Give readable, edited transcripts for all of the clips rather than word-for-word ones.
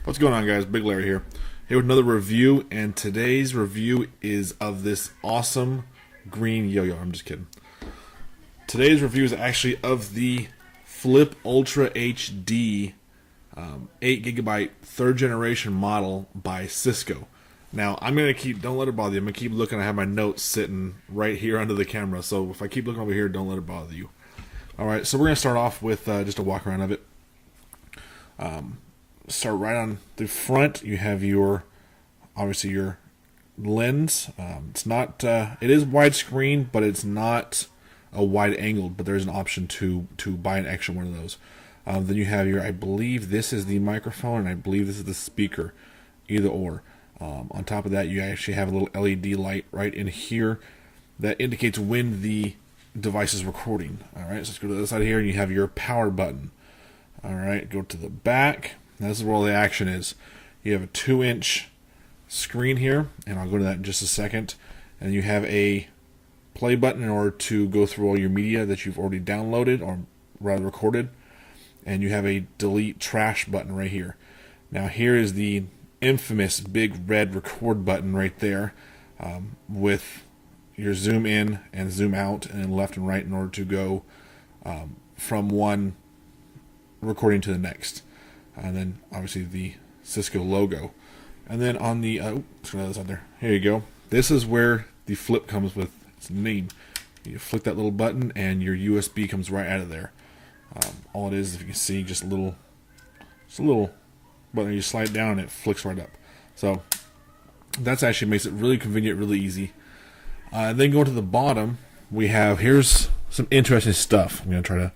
What's going on, guys? Big Larry here with another review, and today's review is of this awesome green yo-yo. I'm just kidding. Today's review is actually of the Flip Ultra HD 8GB 3rd generation model by Cisco. Now, I'm going to keep, don't let it bother you, I'm going to keep looking. I have my notes sitting right here under the camera, so if I keep looking over here, don't let it bother you. Alright, so we're going to start off with just a walk around of it. Start right on the front. You have your, obviously, your lens. It's not, it is widescreen, but it's not a wide angled, but there's an option to buy an extra one of those. Then you have your, I believe this is the microphone, and I believe this is the speaker, either or. On top of that, you actually have a little LED light right in here that indicates when the device is recording. Alright, so let's go to the other side here, and you have your power button. Alright, go to the back. Now this is where all the action is. You have a 2-inch screen here, and I'll go to that in just a second. And you have a play button in order to go through all your media that you've already downloaded, or rather recorded. And you have a delete trash button right here. Now here is the infamous big red record button right there, with your zoom in and zoom out and then left and right in order to go from one recording to the next. And then obviously the Cisco logo. And then on the let's go to this out there. Here you go. This is where the flip comes with its name. You flick that little button and your USB comes right out of there. All it is, if you can see, just a little button. You slide it down and it flicks right up. So that's actually makes it really convenient, really easy. Then go to the bottom. We have, here's some interesting stuff. I'm gonna try to,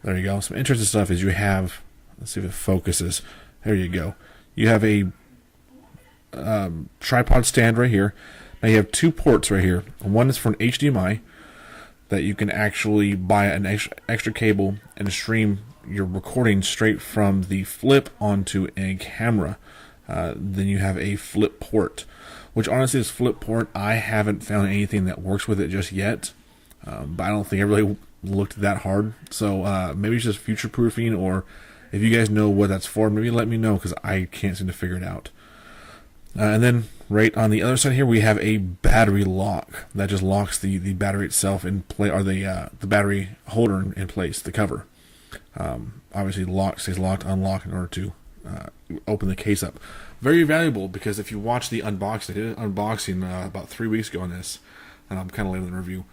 there you go. Some interesting stuff is you have, let's see if it focuses. There you go. You have a tripod stand right here. Now you have 2 ports right here. One is for an HDMI that you can actually buy an extra cable and stream your recording straight from the flip onto a camera. Then you have a flip port, which honestly, this flip port, I haven't found anything that works with it just yet. But I don't think I really looked that hard. So maybe it's just future proofing, or if you guys know what that's for, maybe let me know, because I can't seem to figure it out. And then right on the other side here, we have a battery lock that just locks the battery itself in place, or the battery holder in place, the cover. Obviously, lock stays locked, unlock in order to open the case up. Very valuable, because if you watch the unboxing, I did an unboxing about 3 weeks ago on this, and I'm kind of late in the review,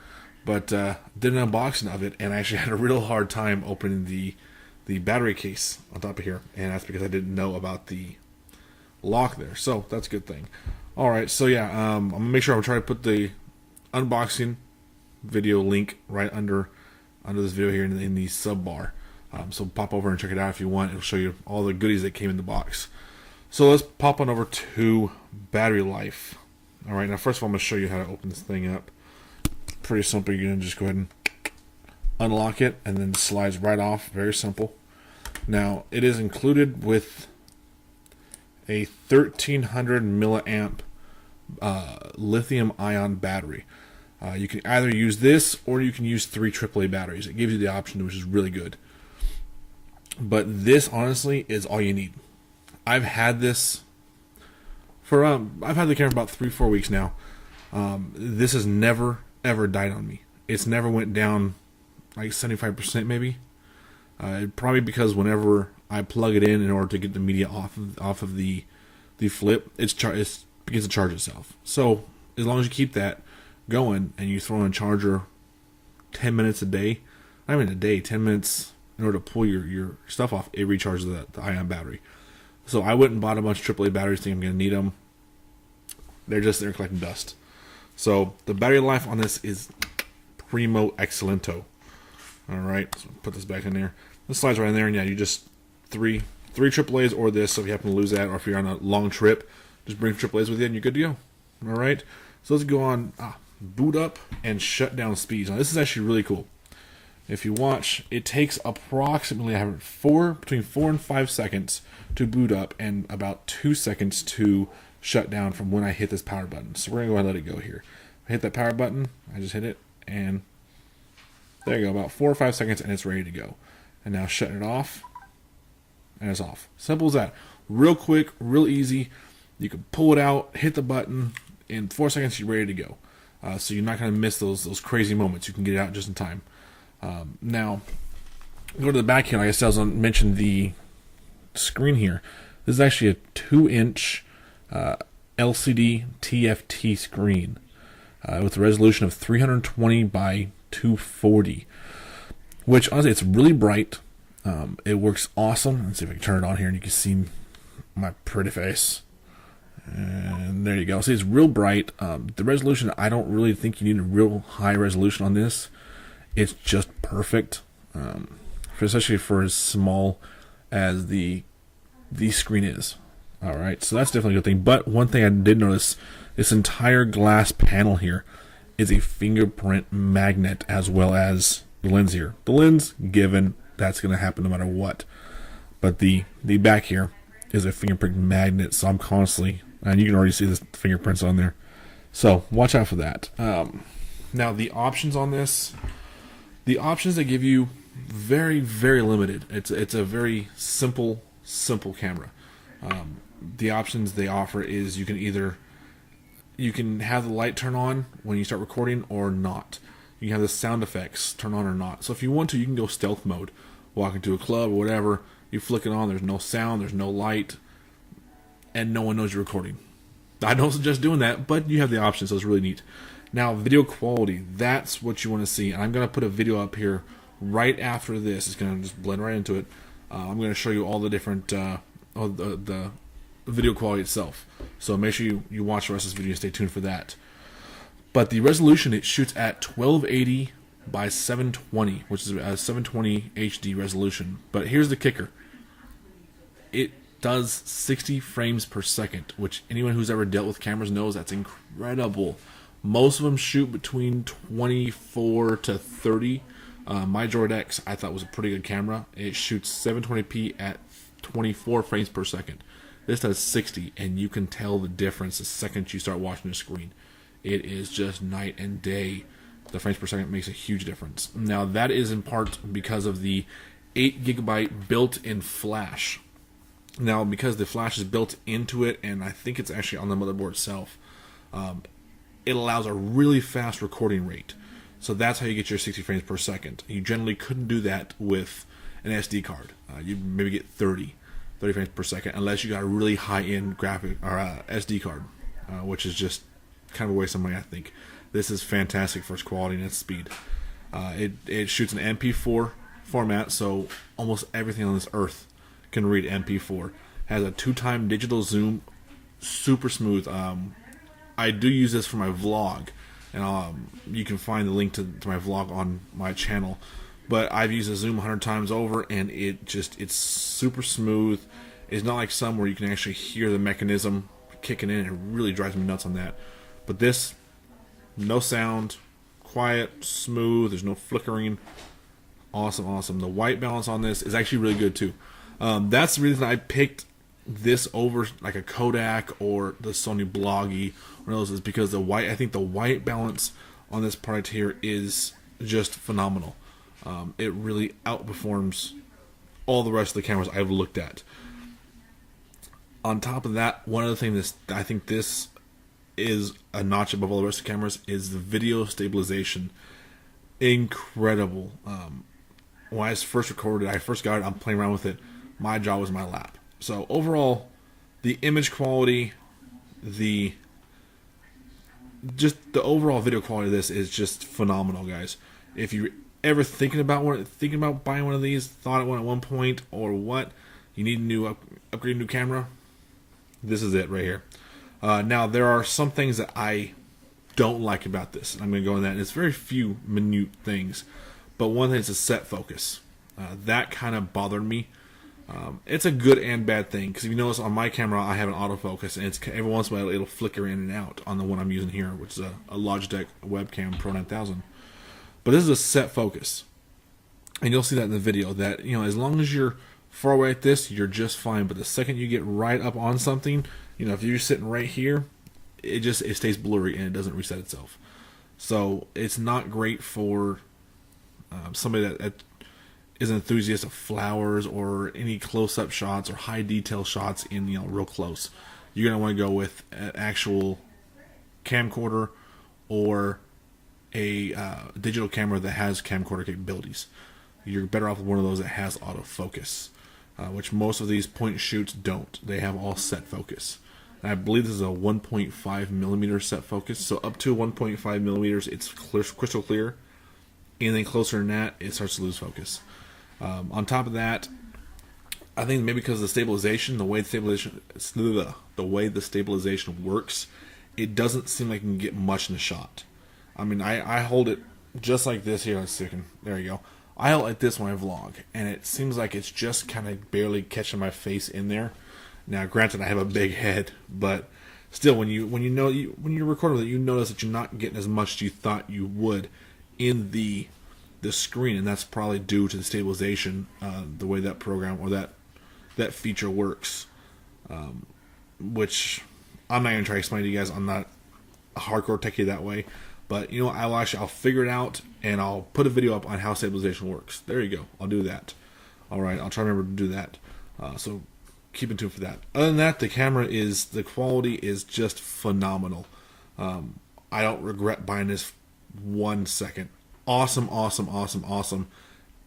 but did an unboxing of it, and I actually had a real hard time opening the battery case on top of here, and that's because I didn't know about the lock there. So that's a good thing. Alright, so yeah, I'm gonna make sure I'm trying to put the unboxing video link right under this video here in the sub bar. So pop over and check it out if you want. It'll show you all the goodies that came in the box. So let's pop on over to battery life. Alright, now first of all, I'm going to show you how to open this thing up. Pretty simple. You're going to just go ahead and unlock it, and then it slides right off. Very simple. Now, it is included with a 1300 milliamp lithium ion battery. You can either use this, or you can use 3 AAA batteries. It gives you the option, which is really good. But this, honestly, is all you need. I've had this for I've had the camera about 3-4 weeks now. This has never ever died on me. It's never went down like 75% maybe. Probably because whenever I plug it in order to get the media off of the flip, it begins to charge itself. So as long as you keep that going and you throw in a charger 10 minutes a day, not even a day, 10 minutes in order to pull your stuff off, it recharges the ion battery. So I went and bought a bunch of AAA batteries, thinking I'm going to need them. They're just there collecting dust. So the battery life on this is primo excellento. Alright, so put this back in there. This slides right in there, and yeah, you just three AAAs or this, so if you happen to lose that, or if you're on a long trip, just bring AAAs with you and you're good to go. Alright, so let's go on boot up and shut down speeds. Now this is actually really cool. If you watch, it takes approximately between 4 and 5 seconds to boot up, and about 2 seconds to shut down from when I hit this power button. So we're going to go ahead and let it go here. I hit that power button, I just hit it, and there you go, about 4 or 5 seconds, and it's ready to go. And now shutting it off, and it's off. Simple as that. real quick, real easy. You can pull it out, hit the button, in 4 seconds you're ready to go. So you're not going to miss those crazy moments. You can get it out just in time. Now, go to the back here. Like I said, I was going to mention the screen here. This is actually a 2-inch LCD TFT screen with a resolution of 320 by 240, which honestly it's really bright. It works awesome. Let's see if I can turn it on here and you can see my pretty face. And there you go. See, it's real bright. The resolution, I don't really think you need a real high resolution on this. It's just perfect, especially for as small as the screen is. All right, so that's definitely a good thing. But one thing I did notice, this entire glass panel here is a fingerprint magnet as well as the lens here. The lens, given, that's going to happen no matter what. But the back here is a fingerprint magnet, so I'm constantly, and you can already see the fingerprints on there. So watch out for that. Now the options on this, the options they give you, very, very limited. It's a very simple camera. The options they offer is you can have the light turn on when you start recording or not. You can have the sound effects turn on or not. So if you want to, you can go stealth mode. Walk into a club or whatever, you flick it on, there's no sound, there's no light, and no one knows you're recording. I don't suggest doing that, but you have the option, so it's really neat. Now, video quality, that's what you want to see. And I'm going to put a video up here right after this. It's going to just blend right into it. I'm going to show you all the different the video quality itself. So make sure you watch the rest of this video and stay tuned for that. But the resolution, it shoots at 1280 by 720, which is a 720 HD resolution. But here's the kicker. It does 60 frames per second, which anyone who's ever dealt with cameras knows that's incredible. Most of them shoot between 24 to 30. My Droid X, I thought was a pretty good camera. It shoots 720p at 24 frames per second. This does 60, and you can tell the difference the second you start watching the screen. It is just night and day. The frames per second makes a huge difference. Now, that is in part because of the 8GB built-in flash. Now, because the flash is built into it, and I think it's actually on the motherboard itself, it allows a really fast recording rate. So that's how you get your 60 frames per second. You generally couldn't do that with an SD card. You'd maybe get 30 frames per second, unless you got a really high-end graphic or SD card, which is just kind of a waste of money, I think. This is fantastic for its quality and its speed. It shoots an MP4 format, so almost everything on this earth can read MP4. Has a 2x digital zoom, super smooth. I do use this for my vlog, and you can find the link to my vlog on my channel. But I've used the zoom 100 times over, and it's super smooth. It's not like some where you can actually hear the mechanism kicking in. It really drives me nuts on that. But this, no sound, quiet, smooth, there's no flickering. Awesome. The white balance on this is actually really good too. That's the reason I picked this over like a Kodak or the Sony Bloggy or those, is because I think the white balance on this product here is just phenomenal. It really outperforms all the rest of the cameras I've looked at. On top of that, one other thing I think this is a notch above all the rest of the cameras is the video stabilization. Incredible. When I first recorded it, I first got it, I'm playing around with it, my jaw was in my lap. So overall, the image quality, the overall video quality of this is just phenomenal, guys. If you're ever thinking about buying one of these, thought of one at one point, or what, you need a upgrade new camera, this is it right here. Now, there are some things that I don't like about this. I'm going to go in that, and it's very few minute things. But one thing is the set focus. That kind of bothered me. It's a good and bad thing, because if you notice on my camera, I have an autofocus, and it's every once in a while it'll flicker in and out on the one I'm using here, which is a Logitech Webcam Pro 9000. But this is a set focus, and you'll see that in the video. That as long as you're far away at this, you're just fine. But the second you get right up on something, if you're sitting right here, it stays blurry and it doesn't reset itself. So it's not great for somebody that is an enthusiast of flowers or any close-up shots or high detail shots in real close, you're gonna want to go with an actual camcorder or a digital camera that has camcorder capabilities. You're better off with one of those that has autofocus, which most of these point and shoots don't. They have all set focus. And I believe this is a 1.5 millimeter set focus, so up to 1.5 millimeters, it's crystal clear. Anything closer than that, it starts to lose focus. On top of that, I think maybe because of the stabilization, the way the stabilization works, it doesn't seem like you can get much in the shot. I mean, I hold it just like this here. Let's see, there you go. I hold it like this when I vlog, and it seems like it's just kind of barely catching my face in there. Now, granted, I have a big head, but still, when you're recording with it, you notice that you're not getting as much as you thought you would in the screen, and that's probably due to the stabilization, the way that program or that feature works, which I'm not going to try to explain to you guys. I'm not a hardcore techie that way, but I'll figure it out, and I'll put a video up on how stabilization works. There you go. I'll do that. All right, I'll try to remember to do that. So keep in tune for that. Other than that, the quality is just phenomenal. I don't regret buying this 1 second. Awesome.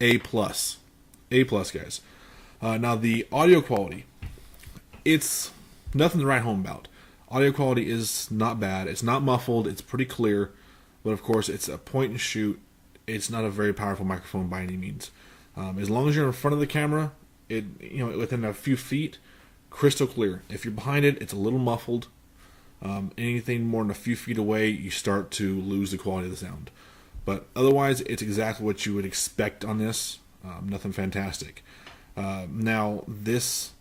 A plus, guys. Now the audio quality, it's nothing to write home about. Audio quality is not bad. It's not muffled. It's pretty clear, but of course it's a point and shoot. It's not a very powerful microphone by any means. As long as you're in front of the camera, within a few feet, crystal clear. If you're behind it, it's a little muffled. Anything more than a few feet away, you start to lose the quality of the sound. But otherwise, it's exactly what you would expect on this. Nothing fantastic. Now, this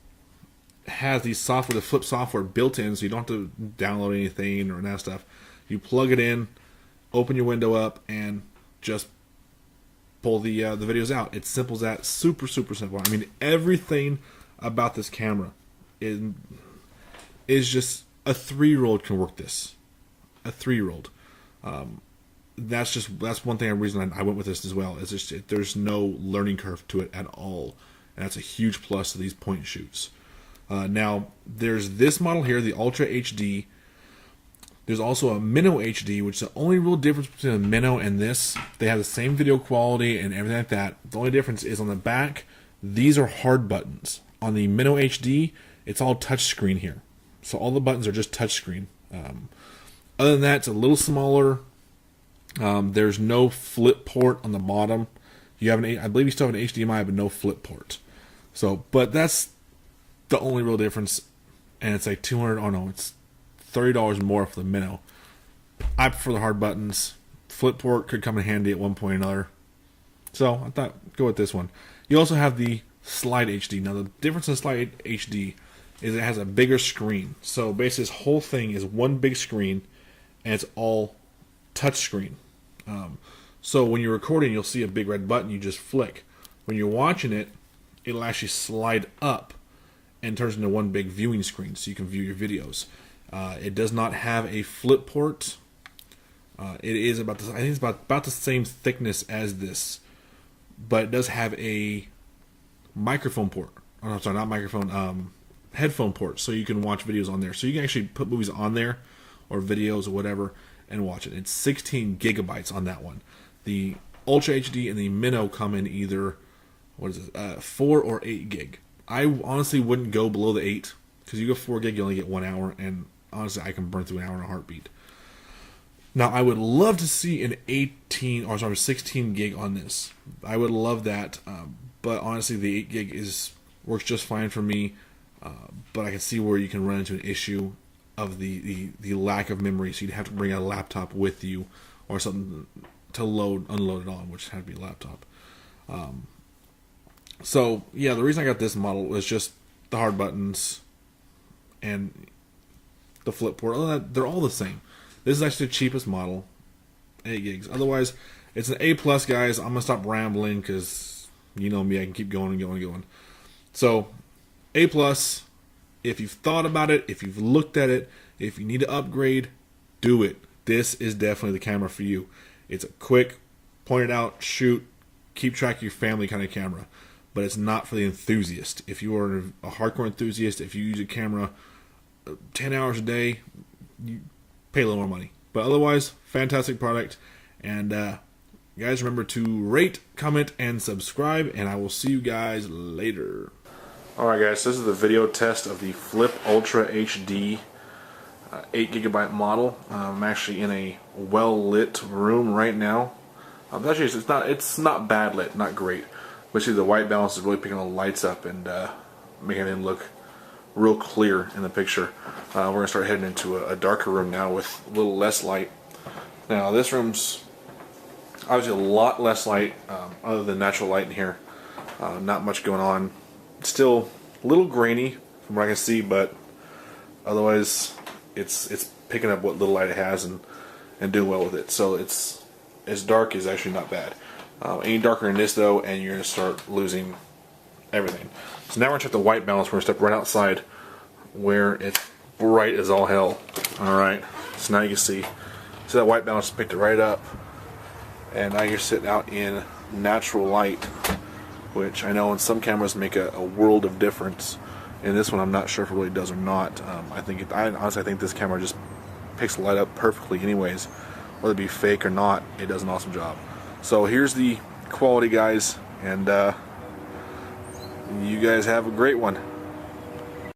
has the flip software built in, so you don't have to download anything or that stuff. You plug it in, open your window up, and just pull the videos out. It's simple as that. Super simple. I mean, everything about this camera is just a 3-year-old can work this. A 3-year-old. That's one reason I went with this as well. Is just there's no learning curve to it at all, and that's a huge plus to these point and shoots. Now there's this model here, the Ultra HD. There's also a Minnow HD, which is the only real difference between a Minnow and this. They have the same video quality and everything like that. The only difference is on the back, these are hard buttons. On the Minnow HD, it's all touch screen here. So all the buttons are just touch screen. Other than that, it's a little smaller. There's no flip port on the bottom. I believe you still have an HDMI, but no flip port. So, but that's the only real difference. And it's like it's $30 more for the Minnow. I prefer the hard buttons. Flip port could come in handy at one point or another. So I thought, go with this one. You also have the Slide HD. Now the difference in Slide HD is it has a bigger screen. So basically this whole thing is one big screen, and it's all touch screen. So when you're recording, you'll see a big red button you just flick. When you're watching it, it'll actually slide up and turns into one big viewing screen so you can view your videos. It does not have a flip port. It is I think it's about the same thickness as this, but it does have a microphone port. Oh, no, sorry, not microphone. Headphone port, so you can watch videos on there. So you can actually put movies on there, or videos or whatever, and watch it. It's 16 gigabytes on that one. The Ultra HD and the Minnow come in either 4 or 8 gig. I honestly wouldn't go below the 8, because you go 4 gig, you only get 1 hour, and honestly, I can burn through an hour in a heartbeat. Now, I would love to see an 16 gig on this. I would love that, but honestly, the 8 gig works just fine for me. But I can see where you can run into an issue of the lack of memory, so you'd have to bring a laptop with you or something to unload it on, which had to be a laptop. So yeah, the reason I got this model was just the hard buttons and the flip port. Other than that, they're all the same. This is actually the cheapest model, 8 gigs. Otherwise, it's an A+, guys. I'm gonna stop rambling because you know me, I can keep going and going and going. So A+, if you've thought about it, if you've looked at it, if you need to upgrade, do it. This is definitely the camera for you. It's a quick, point it out, shoot, keep track of your family kind of camera, but it's not for the enthusiast. If you are a hardcore enthusiast, if you use a camera 10 hours a day, you pay a little more money. But otherwise, fantastic product. And guys, remember to rate, comment, and subscribe, and I will see you guys later. Alright guys, this is the video test of the Flip Ultra HD 8GB model. I'm actually in a well-lit room right now. Actually, it's not bad lit, not great. But see, the white balance is really picking the lights up and making it look real clear in the picture. We're going to start heading into a darker room now with a little less light. Now, this room's obviously a lot less light other than natural light in here. Not much going on. Still a little grainy from what I can see, but otherwise it's picking up what little light it has and doing well with it. So it's as dark is actually not bad. Any darker than this though, and you're going to start losing everything. So now we're going to check the white balance. We're going to step right outside where it's bright as all hell. Alright, so now you can see that white balance picked it right up, and now you're sitting out in natural light, which I know in some cameras make a world of difference. In this one, I'm not sure if it really does or not. I honestly think this camera just picks the light up perfectly anyways. Whether it be fake or not, it does an awesome job. So here's the quality, guys, and you guys have a great one.